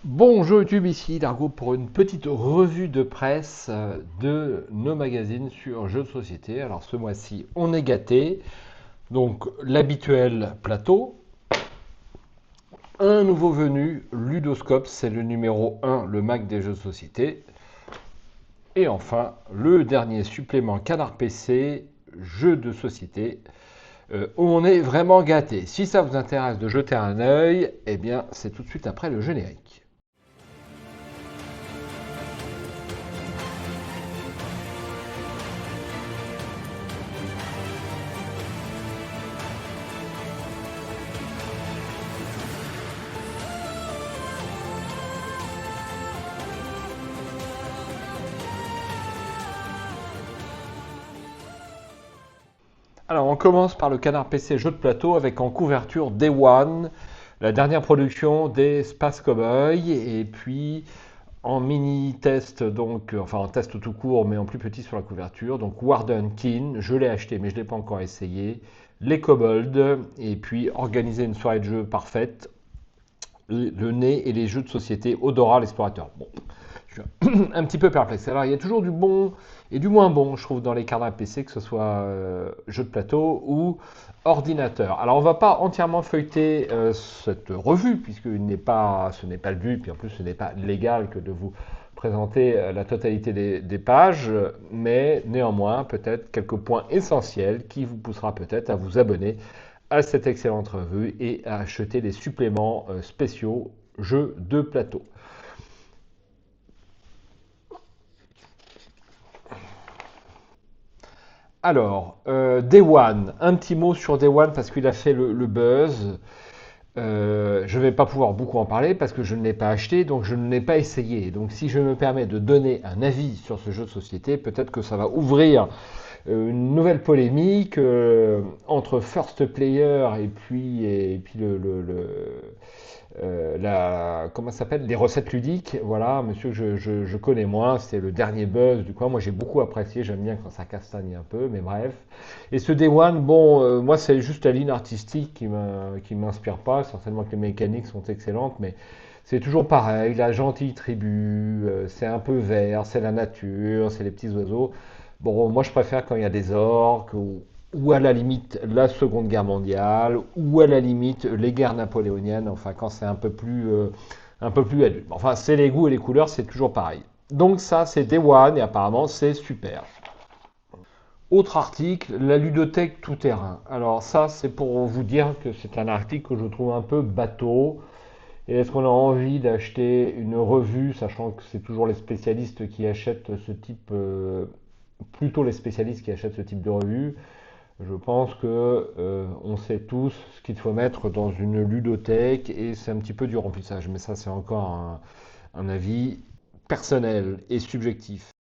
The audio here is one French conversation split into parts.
Bonjour YouTube, ici Dargo pour une petite revue de presse de nos magazines sur jeux de société. Alors ce mois-ci, on est gâté. Donc l'habituel plateau, un nouveau venu, Ludoscope, c'est le numéro 1, le Mac des jeux de société. Et enfin, le dernier supplément Canard PC, jeux de société. On est vraiment gâté. Si ça vous intéresse de jeter un œil, eh bien c'est tout de suite après le générique. Alors, on commence par le Canard PC jeu de plateau avec en couverture Day One, la dernière production des Space Cowboys, et puis en mini test, donc, enfin en test tout court, mais en plus petit sur la couverture, donc Warden Teen, je l'ai acheté mais je ne l'ai pas encore essayé, les Kobolds, et puis organiser une soirée de jeu parfaite, le nez et les jeux de société Odora l'explorateur. Bon, je suis un petit peu perplexe. Alors, il y a toujours du bon et du moins bon, je trouve, dans les cartes PC, que ce soit jeu de plateau ou ordinateur. Alors, on ne va pas entièrement feuilleter cette revue, puisque ce n'est pas le but, puis en plus, ce n'est pas légal que de vous présenter la totalité des pages, mais néanmoins, peut-être quelques points essentiels qui vous poussera peut-être à vous abonner à cette excellente revue et à acheter des suppléments spéciaux jeux de plateau. Alors, Day One, un petit mot sur Day One parce qu'il a fait le buzz. Je ne vais pas pouvoir beaucoup en parler parce que je ne l'ai pas acheté, donc je ne l'ai pas essayé. Donc si je me permets de donner un avis sur ce jeu de société, peut-être que ça va ouvrir une nouvelle polémique entre first player et puis comment ça s'appelle, les recettes ludiques. Voilà, monsieur que je connais moins, c'est le dernier buzz du coin. Moi j'ai beaucoup apprécié, j'aime bien quand ça castagne un peu, mais bref. Et ce Day One, bon, moi c'est juste la ligne artistique qui m'inspire pas. Certainement que les mécaniques sont excellentes, mais c'est toujours pareil, la gentille tribu, c'est un peu vert, c'est la nature, c'est les petits oiseaux. Bon, moi je préfère quand il y a des orques ou à la limite la Seconde Guerre mondiale ou à la limite les guerres napoléoniennes. Enfin, quand c'est un peu plus adulte. Enfin, c'est les goûts et les couleurs, c'est toujours pareil. Donc ça, c'est Day One et apparemment c'est super. Autre article, la ludothèque tout terrain. Alors ça, c'est pour vous dire que c'est un article que je trouve un peu bateau. Et est-ce qu'on a envie d'acheter une revue, sachant que c'est toujours les spécialistes qui achètent ce type, plutôt les spécialistes qui achètent ce type de revue. Je pense que on sait tous ce qu'il faut mettre dans une ludothèque et c'est un petit peu du remplissage. Mais ça, c'est encore un avis personnel et subjectif.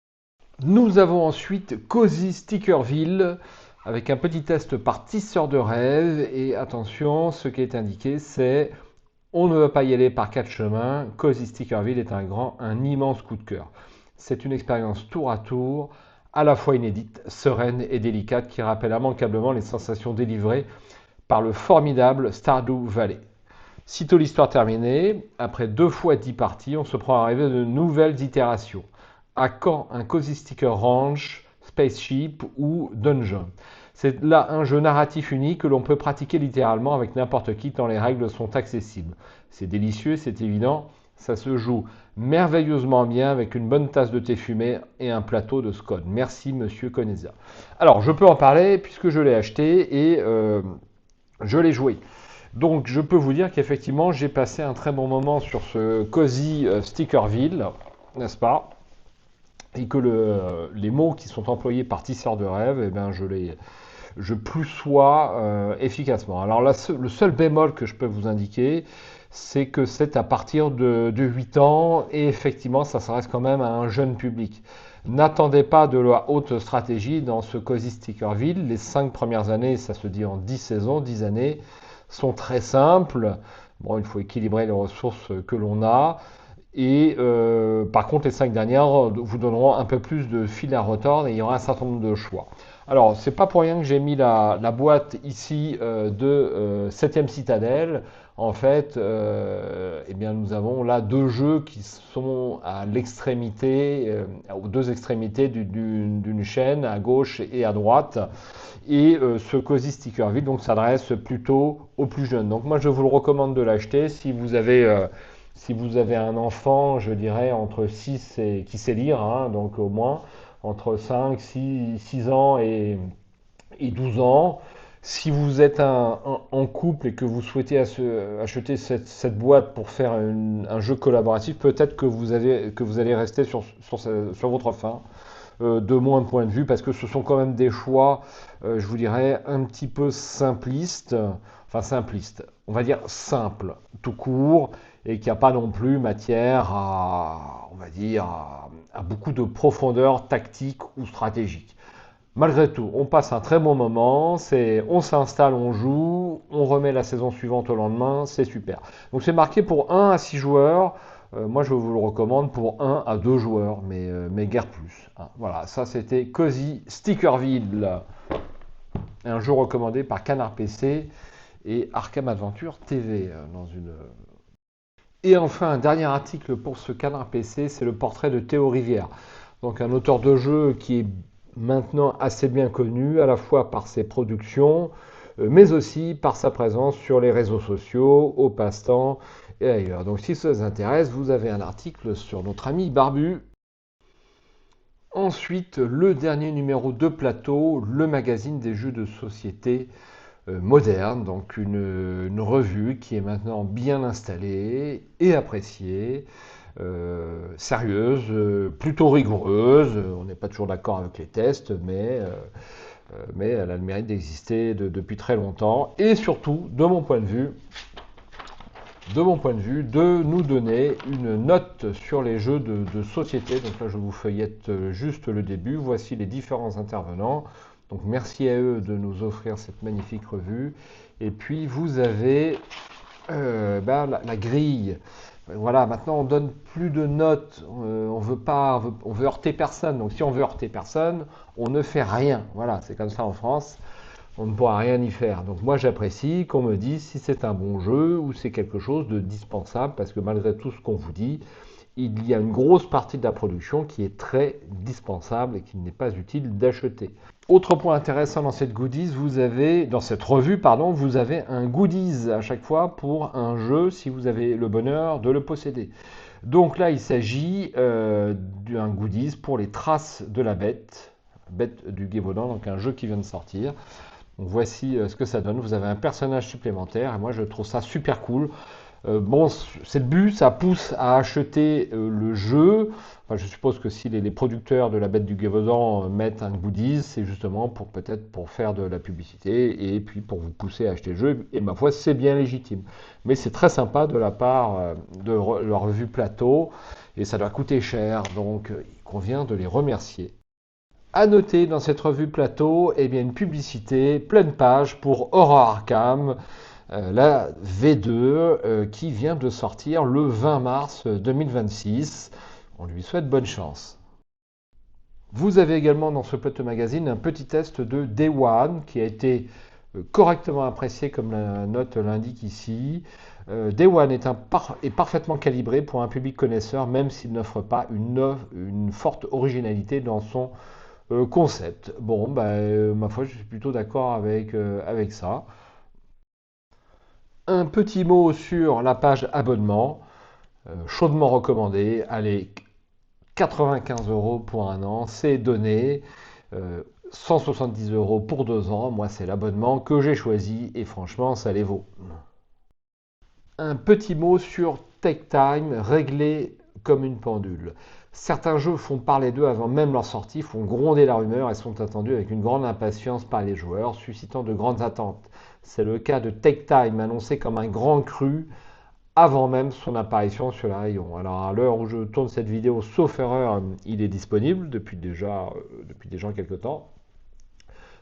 Nous avons ensuite Cozy Stickerville avec un petit test par tisseur de rêve. Et attention, ce qui est indiqué, c'est on ne va pas y aller par quatre chemins. Cozy Stickerville est un immense coup de cœur. C'est une expérience tour à tour, à la fois inédite, sereine et délicate, qui rappelle immanquablement les sensations délivrées par le formidable Stardew Valley. Sitôt l'histoire terminée, après 2 fois 10 parties, on se prend à rêver de nouvelles itérations. À quand un Cozy Sticker Ranch, Spaceship ou Dungeon? C'est là un jeu narratif unique que l'on peut pratiquer littéralement avec n'importe qui tant les règles sont accessibles. C'est délicieux, c'est évident, ça se joue merveilleusement bien avec une bonne tasse de thé fumé et un plateau de scone. Merci Monsieur Conesa. Alors je peux en parler puisque je l'ai acheté et je l'ai joué. Donc je peux vous dire qu'effectivement j'ai passé un très bon moment sur ce Cozy Stickerville, n'est-ce pas? Et que les mots qui sont employés par tisseur de rêve, eh ben, je plussois efficacement. Alors là, le seul bémol que je peux vous indiquer, c'est que c'est à partir de 8 ans et effectivement, ça reste quand même à un jeune public. N'attendez pas de la haute stratégie dans ce Cozy Stickerville. Les 5 premières années, ça se dit en 10 saisons, 10 années, sont très simples. Bon, il faut équilibrer les ressources que l'on a. Et par contre, les 5 dernières vous donneront un peu plus de fil à retordre et il y aura un certain nombre de choix. Alors, c'est pas pour rien que j'ai mis la boîte ici de 7ème Citadelle. En fait, eh bien, nous avons là deux jeux qui sont à l'extrémité, aux deux extrémités d'une chaîne, à gauche et à droite. Et ce Cozy Stickerville donc s'adresse plutôt aux plus jeunes. Donc moi, je vous le recommande de l'acheter si vous avez un enfant, je dirais entre 6 et qui sait lire, hein, donc au moins entre 5, 6 ans et 12 ans. Si vous êtes en couple et que vous souhaitez acheter cette boîte pour faire un jeu collaboratif, peut-être que vous allez rester sur votre faim, de mon point de vue, parce que ce sont quand même des choix, je vous dirais, un petit peu simplistes, enfin simplistes, on va dire simples, tout court, et qu'il n'y a pas non plus matière à, on va dire, à beaucoup de profondeur tactique ou stratégique. Malgré tout, on passe un très bon moment, on s'installe, on joue, on remet la saison suivante au lendemain, c'est super. Donc c'est marqué pour 1 à 6 joueurs, moi je vous le recommande pour 1 à 2 joueurs, mais guère plus, hein. Voilà, ça c'était Cozy Stickerville, un jeu recommandé par Canard PC et Arkham Adventure TV. Et enfin, un dernier article pour ce Canard PC, c'est le portrait de Théo Rivière. Donc un auteur de jeu qui est maintenant assez bien connu, à la fois par ses productions, mais aussi par sa présence sur les réseaux sociaux, au passe-temps et ailleurs. Donc si ça vous intéresse, vous avez un article sur notre ami Barbu. Ensuite, le dernier numéro de Plateau, le magazine des jeux de société moderne, donc une revue qui est maintenant bien installée et appréciée, sérieuse, plutôt rigoureuse. On n'est pas toujours d'accord avec les tests, mais elle a le mérite d'exister depuis très longtemps. Et surtout, de nous donner une note sur les jeux de société. Donc là, je vous feuillette juste le début. Voici les différents intervenants. Donc merci à eux de nous offrir cette magnifique revue. Et puis vous avez la grille. Voilà, maintenant on donne plus de notes. On veut heurter personne. Donc si on veut heurter personne, on ne fait rien. Voilà, c'est comme ça en France. On ne pourra rien y faire. Donc moi j'apprécie qu'on me dise si c'est un bon jeu ou c'est quelque chose de dispensable, parce que malgré tout ce qu'on vous dit, il y a une grosse partie de la production qui est très dispensable et qu'il n'est pas utile d'acheter. Autre point intéressant dans cette revue, vous avez un goodies à chaque fois pour un jeu si vous avez le bonheur de le posséder. Donc là, il s'agit d'un goodies pour les traces de la bête du Gévaudan, donc un jeu qui vient de sortir. Donc voici ce que ça donne. Vous avez un personnage supplémentaire et moi je trouve ça super cool. Bon, c'est le but, ça pousse à acheter le jeu. Enfin, je suppose que si les producteurs de la bête du Gévaudan mettent un goodies, c'est justement peut-être pour faire de la publicité et puis pour vous pousser à acheter le jeu. Et ma foi, c'est bien légitime. Mais c'est très sympa de la part de leur revue Plateau et ça doit coûter cher, donc il convient de les remercier. À noter dans cette revue Plateau, eh bien, une publicité pleine page pour Horror Arkham, la V2 qui vient de sortir le 20 mars 2026. On lui souhaite bonne chance. Vous avez également dans ce Plateau Magazine un petit test de Day One qui a été correctement apprécié comme la note l'indique ici. Day One est parfaitement calibré pour un public connaisseur, même s'il n'offre pas une forte originalité dans son concept. Bon, ma foi, je suis plutôt d'accord avec ça. Un petit mot sur la page abonnement, chaudement recommandé. Allez, 95 € pour un an, c'est donné. 170 € pour 2 ans. Moi, c'est l'abonnement que j'ai choisi et franchement, ça les vaut. Un petit mot sur Take Time, réglé comme une pendule. Certains jeux font parler d'eux avant même leur sortie, font gronder la rumeur et sont attendus avec une grande impatience par les joueurs, suscitant de grandes attentes. C'est le cas de Take Time, annoncé comme un grand cru avant même son apparition sur la rayon. Alors à l'heure où je tourne cette vidéo, sauf erreur, il est disponible depuis déjà quelques temps.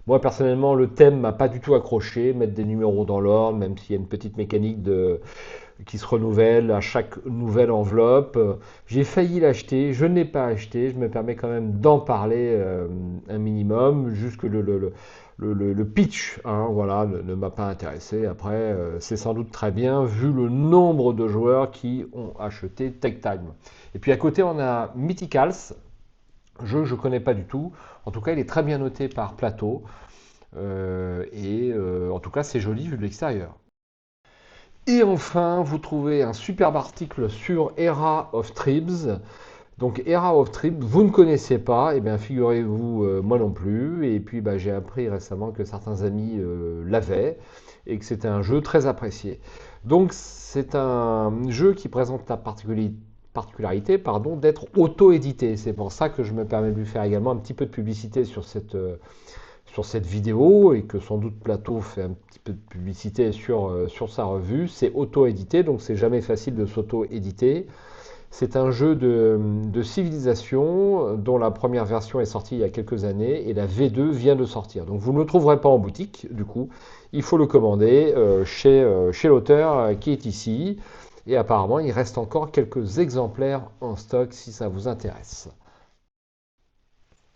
Moi personnellement, le thème m'a pas du tout accroché, mettre des numéros dans l'ordre, même s'il y a une petite mécanique qui se renouvelle à chaque nouvelle enveloppe. J'ai failli l'acheter, je ne l'ai pas acheté, je me permets quand même d'en parler un minimum, juste que le pitch, hein, voilà, ne m'a pas intéressé. Après, c'est sans doute très bien vu le nombre de joueurs qui ont acheté Take Time. Et puis à côté, on a Mythicals, jeu que je ne connais pas du tout. En tout cas, il est très bien noté par Plateau. En tout cas, c'est joli vu de l'extérieur. Et enfin, vous trouvez un superbe article sur Era of Tribes. Donc Era of Tribes, vous ne connaissez pas, et bien figurez-vous, moi non plus. Et puis j'ai appris récemment que certains amis l'avaient et que c'était un jeu très apprécié. Donc c'est un jeu qui présente la particularité d'être auto-édité. C'est pour ça que je me permets de lui faire également un petit peu de publicité sur cette vidéo et que sans doute Plateau fait un petit peu de publicité sur sa revue. C'est auto-édité, donc c'est jamais facile de s'auto-éditer. C'est un jeu de civilisation dont la première version est sortie il y a quelques années et la V2 vient de sortir. Donc vous ne le trouverez pas en boutique, du coup, il faut le commander chez l'auteur qui est ici. Et apparemment, il reste encore quelques exemplaires en stock si ça vous intéresse.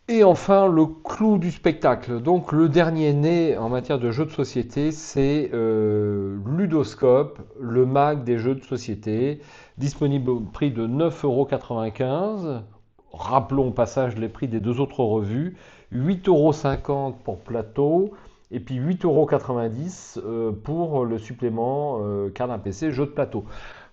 Et enfin, le clou du spectacle. Donc, le dernier né en matière de jeux de société, c'est Ludoscope, le mag des jeux de société, disponible au prix de 9,95 €. Rappelons au passage les prix des deux autres revues, 8,50 € pour Plateau, et puis 8,90 € pour le supplément carte d'un PC jeu de plateau.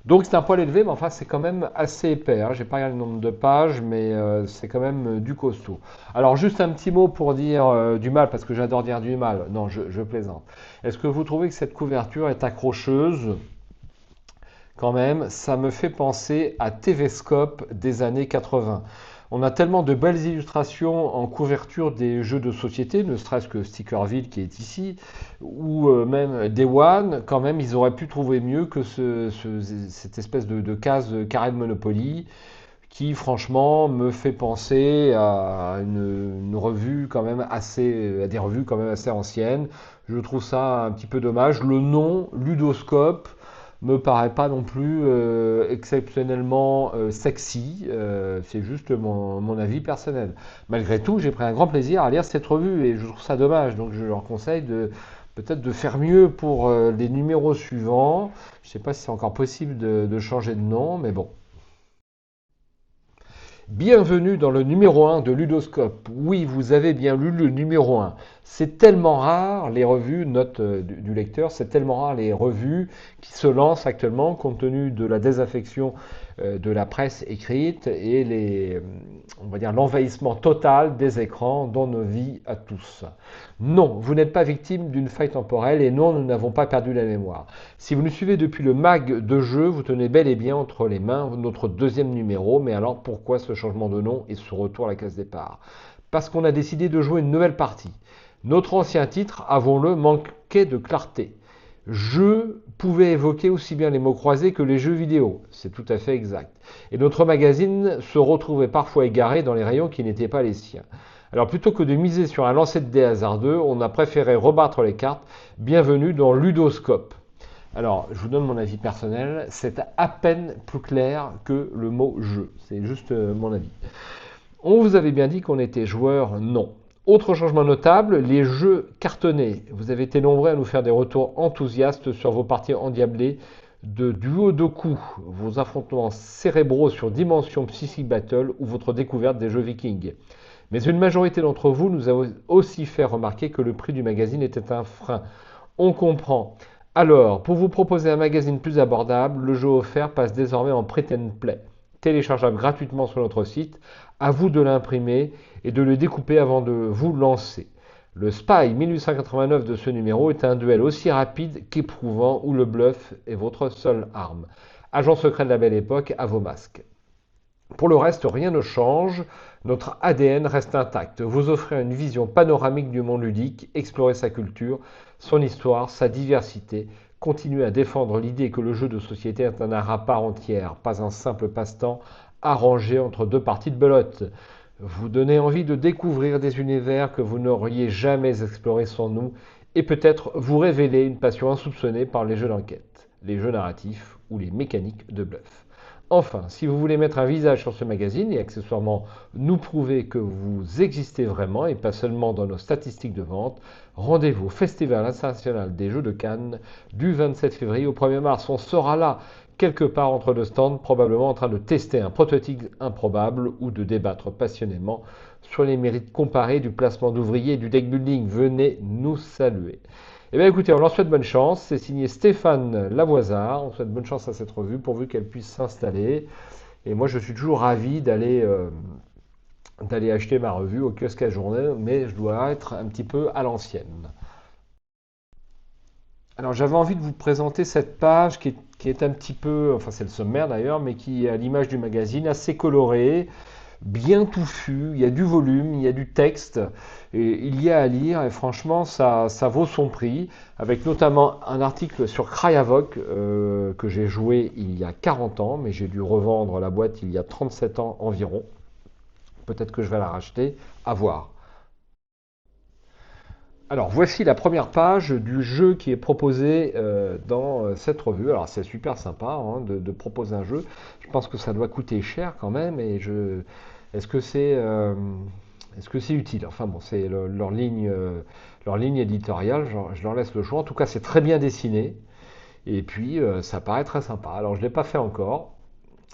Donc c'est un poil élevé, mais enfin c'est quand même assez épais. Hein. J'ai pas regardé le nombre de pages, mais c'est quand même du costaud. Alors juste un petit mot pour dire du mal, parce que j'adore dire du mal. Non, je plaisante. Est-ce que vous trouvez que cette couverture est accrocheuse? Quand même, ça me fait penser à TV-Scope des années 80. On a tellement de belles illustrations en couverture des jeux de société, ne serait-ce que Stickerville qui est ici, ou même Day One, quand même, ils auraient pu trouver mieux que cette espèce de case carré de Monopoly, qui franchement me fait penser à une revue quand même à des revues quand même assez anciennes. Je trouve ça un petit peu dommage. Le nom, Ludoscope, me paraît pas non plus exceptionnellement sexy. C'est juste mon avis personnel. Malgré tout, j'ai pris un grand plaisir à lire cette revue et je trouve ça dommage. Donc je leur conseille peut-être de faire mieux pour les numéros suivants. Je ne sais pas si c'est encore possible de changer de nom, mais bon. Bienvenue dans le numéro 1 de Ludoscope. Oui, vous avez bien lu le numéro 1. C'est tellement rare les revues, note du lecteur, c'est tellement rare les revues qui se lancent actuellement compte tenu de la désaffection de la presse écrite et on va dire l'envahissement total des écrans dans nos vies à tous. Non, vous n'êtes pas victime d'une faille temporelle et non, nous n'avons pas perdu la mémoire. Si vous nous suivez depuis le mag de jeu, vous tenez bel et bien entre les mains notre deuxième numéro, mais alors pourquoi ce changement de nom et ce retour à la case départ? Parce qu'on a décidé de jouer une nouvelle partie. Notre ancien titre, avouons-le, manquait de clarté. Je pouvais évoquer aussi bien les mots croisés que les jeux vidéo, c'est tout à fait exact. Et notre magazine se retrouvait parfois égaré dans les rayons qui n'étaient pas les siens. Alors plutôt que de miser sur un lancer de dés hasardeux, on a préféré rebattre les cartes. Bienvenue dans Ludoscope. Alors, je vous donne mon avis personnel, c'est à peine plus clair que le mot jeu. C'est juste mon avis. On vous avait bien dit qu'on était joueur, non. Autre changement notable, les jeux cartonnés. Vous avez été nombreux à nous faire des retours enthousiastes sur vos parties endiablées de Duodoku, vos affrontements cérébraux sur Dimension Psychic Battle ou votre découverte des jeux vikings. Mais une majorité d'entre vous nous a aussi fait remarquer que le prix du magazine était un frein. On comprend. Alors, pour vous proposer un magazine plus abordable, le jeu offert passe désormais en print and play, téléchargeable gratuitement sur notre site. À vous de l'imprimer et de le découper avant de vous lancer. Le Spy 1889 de ce numéro est un duel aussi rapide qu'éprouvant où le bluff est votre seule arme. Agent secret de la belle époque, à vos masques. Pour le reste, rien ne change, notre ADN reste intact. Vous offrez une vision panoramique du monde ludique, explorez sa culture, son histoire, sa diversité, continuez à défendre l'idée que le jeu de société est un art à part entière, pas un simple passe-temps arrangé entre deux parties de belote. Vous donnez envie de découvrir des univers que vous n'auriez jamais explorés sans nous et peut-être vous révéler une passion insoupçonnée par les jeux d'enquête. les jeux narratifs ou les mécaniques de bluff. Enfin, si vous voulez mettre un visage sur ce magazine et accessoirement nous prouver que vous existez vraiment et pas seulement dans nos statistiques de vente, rendez-vous au Festival international des Jeux de Cannes du 27 février au 1er mars. On sera là, quelque part entre deux stands, probablement en train de tester un prototype improbable ou de débattre passionnément sur les mérites comparés du placement d'ouvriers et du deck building. Venez nous saluer. Eh bien écoutez, on leur souhaite bonne chance. C'est signé Stéphane Lavoisard. On souhaite bonne chance à cette revue pourvu qu'elle puisse s'installer. Et moi, je suis toujours ravi d'aller acheter ma revue au kiosque à journée, mais je dois être un petit peu à l'ancienne. Alors j'avais envie de vous présenter cette page qui est un petit peu, enfin c'est le sommaire d'ailleurs, mais qui est à l'image du magazine, assez colorée, bien touffu, il y a du volume, il y a du texte, et il y a à lire, et franchement ça vaut son prix, avec notamment un article sur Krayavok que j'ai joué il y a 40 ans, mais j'ai dû revendre la boîte il y a 37 ans environ. Peut-être que je vais la racheter, à voir. Alors voici la première page du jeu qui est proposé dans cette revue. Alors c'est super sympa hein, de proposer un jeu. Je pense que ça doit coûter cher quand même. Est-ce que c'est utile? Enfin bon, c'est leur ligne éditoriale. Je leur laisse le choix. En tout cas, c'est très bien dessiné. Et puis ça paraît très sympa. Alors je ne l'ai pas fait encore.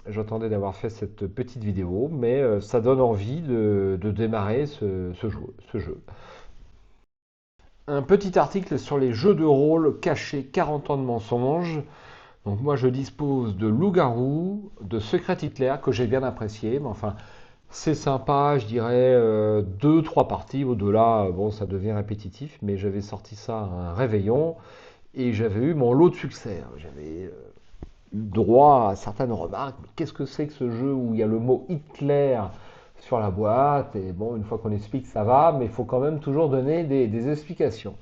J'attendais d'avoir fait cette petite vidéo, mais ça donne envie de démarrer ce jeu. Un petit article sur les jeux de rôle cachés 40 ans de mensonges. Donc moi je dispose de Loup-garou, de Secret Hitler que j'ai bien apprécié, mais enfin c'est sympa, je dirais 2-3 parties, au-delà bon ça devient répétitif, mais j'avais sorti ça à un réveillon et j'avais eu mon lot de succès. J'avais eu droit à certaines remarques, mais qu'est-ce que c'est que ce jeu où il y a le mot Hitler sur la boîte, et bon, une fois qu'on explique, ça va, mais il faut quand même toujours donner des explications.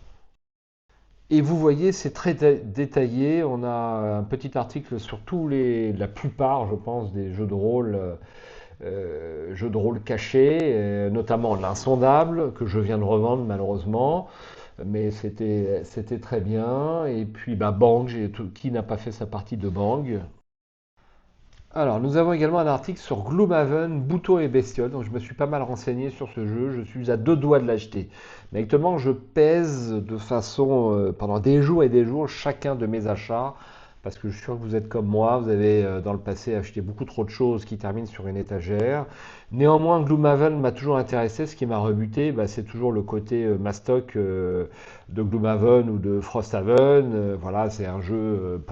Et vous voyez, c'est très détaillé. On a un petit article sur la plupart, je pense, des jeux de rôle cachés, notamment l'Insondable, que je viens de revendre malheureusement, mais c'était très bien. Et puis bah, Bang, qui n'a pas fait sa partie de Bang? Alors, nous avons également un article sur Gloomhaven, Boutons et Bestioles. Donc, je me suis pas mal renseigné sur ce jeu. Je suis à deux doigts de l'acheter. Mais actuellement, je pèse de façon pendant des jours et des jours chacun de mes achats. Parce que je suis sûr que vous êtes comme moi. Vous avez dans le passé acheté beaucoup trop de choses qui terminent sur une étagère. Néanmoins, Gloomhaven m'a toujours intéressé. Ce qui m'a rebuté, bah, c'est toujours le côté mastoc de Gloomhaven ou de Frosthaven. Voilà, c'est un jeu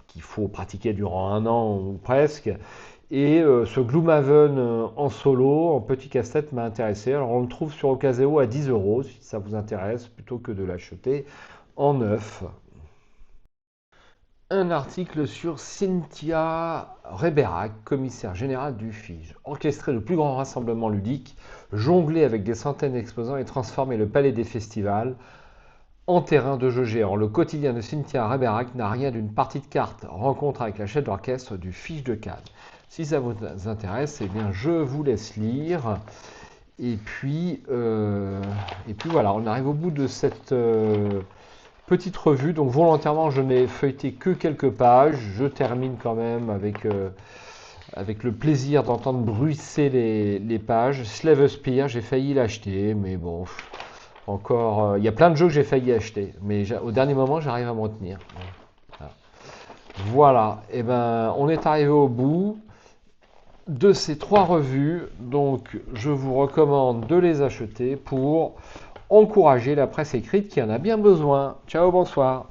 qu'il faut pratiquer durant un an ou presque. Et ce Gloomhaven en solo, en petit casse-tête, m'a intéressé. Alors on le trouve sur Ocaseo à 10 euros si ça vous intéresse, plutôt que de l'acheter en neuf. Un article sur Cynthia Reberac, commissaire générale du FIGE. Orchestrer le plus grand rassemblement ludique, jongler avec des centaines d'exposants et transformer le palais des festivals en terrain de jeu géant. Le quotidien de Cynthia Reberac n'a rien d'une partie de cartes. Rencontre avec la chef d'orchestre du FIGE de Cannes. Si ça vous intéresse, eh bien je vous laisse lire. Et puis voilà, on arrive au bout de cette petite revue. Donc volontairement, je n'ai feuilleté que quelques pages. Je termine quand même avec le plaisir d'entendre bruisser les pages. Slave Spear, j'ai failli l'acheter, mais bon... Encore, il y a plein de jeux que j'ai failli acheter, mais au dernier moment, j'arrive à me retenir. Voilà, et ben, on est arrivé au bout de ces trois revues, donc je vous recommande de les acheter pour encourager la presse écrite qui en a bien besoin. Ciao, bonsoir.